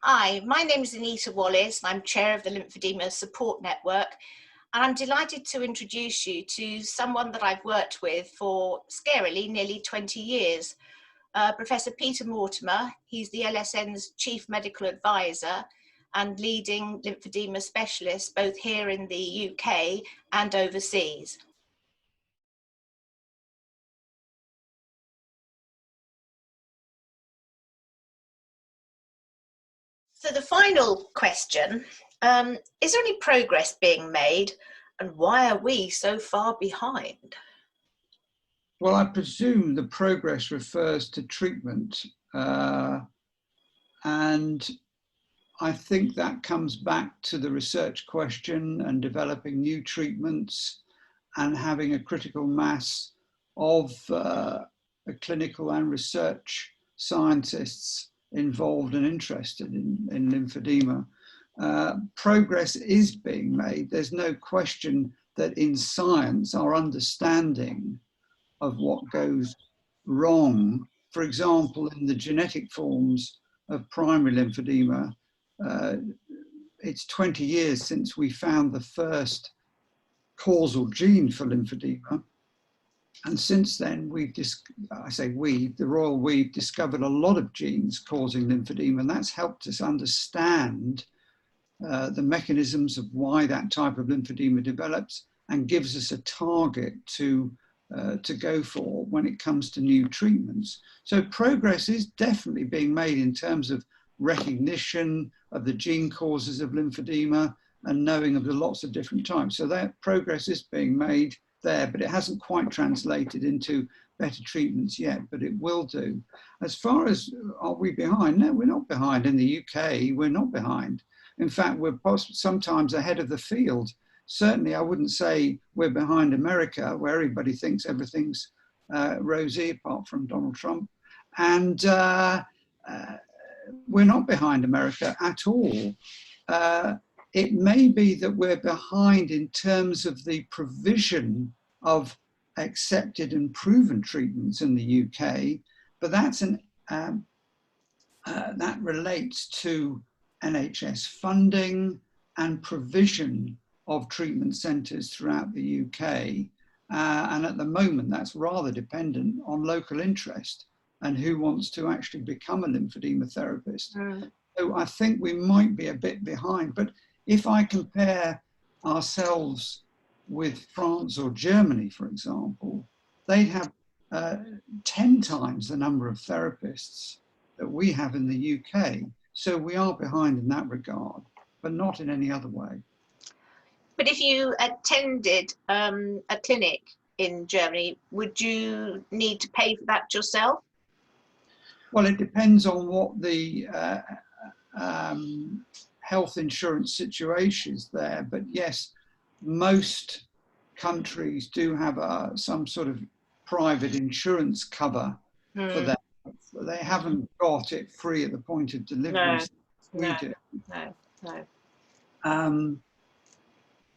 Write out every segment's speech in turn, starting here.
Hi, my name is Anita Wallace, and I'm chair of the Lymphedema Support Network, and I'm delighted to introduce you to someone that I've worked with for, scarily, nearly 20 years. Professor Peter Mortimer. He's the LSN's Chief Medical Advisor and leading lymphedema specialist both here in the UK and overseas. So the final question, is there any progress being made, and why are we so far behind? Well, I presume the progress refers to treatment, and I think that comes back to the research question and developing new treatments and having a critical mass of clinical and research scientists involved and interested in lymphedema. Progress is being made. There's no question that in science, our understanding of what goes wrong, for example, in the genetic forms of primary lymphedema, it's 20 years since we found the first causal gene for lymphedema. And since then, the royal we've discovered a lot of genes causing lymphedema, and that's helped us understand the mechanisms of why that type of lymphedema develops and gives us a target to go for when it comes to new treatments. So progress is definitely being made in terms of recognition of the gene causes of lymphedema and knowing of the lots of different types. So that progress is being made there, but it hasn't quite translated into better treatments yet, but it will do. As far as are we behind? No, we're not behind. In the UK, we're not behind. In fact, we're sometimes ahead of the field. Certainly, I wouldn't say we're behind America, where everybody thinks everything's rosy, apart from Donald Trump. And we're not behind America at all. It may be that we're behind in terms of the provision of accepted and proven treatments in the UK, but that's that relates to NHS funding and provision of treatment centres throughout the UK. And at the moment, that's rather dependent on local interest and who wants to actually become a lymphedema therapist. So I think we might be a bit behind. But if I compare ourselves with France or Germany, for example, they'd have 10 times the number of therapists that we have in the UK. So we are behind in that regard, but not in any other way. But if you attended a clinic in Germany, would you need to pay for that yourself? Well, it depends on what the health insurance situation is there. But yes, most countries do have some sort of private insurance cover for them. They haven't got it free at the point of delivery. No.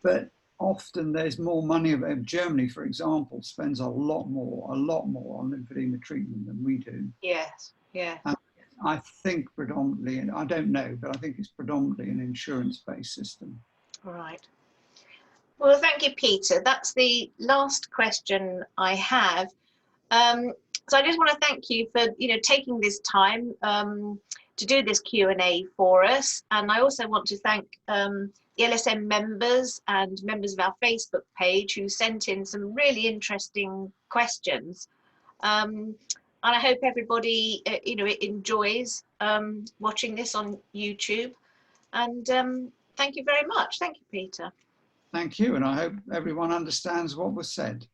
But often there's more money. Germany, for example, spends a lot more on lymphedema treatment than we do. Yes, yeah. I think predominantly, and I don't know, but I think it's predominantly an insurance-based system. All right. Well, thank you, Peter. That's the last question I have. So I just want to thank you for taking this time to do this Q&A for us, and I also want to thank the LSM members and members of our Facebook page who sent in some really interesting questions. And I hope everybody enjoys watching this on YouTube. And thank you very much. Thank you, Peter. Thank you, and I hope everyone understands what was said.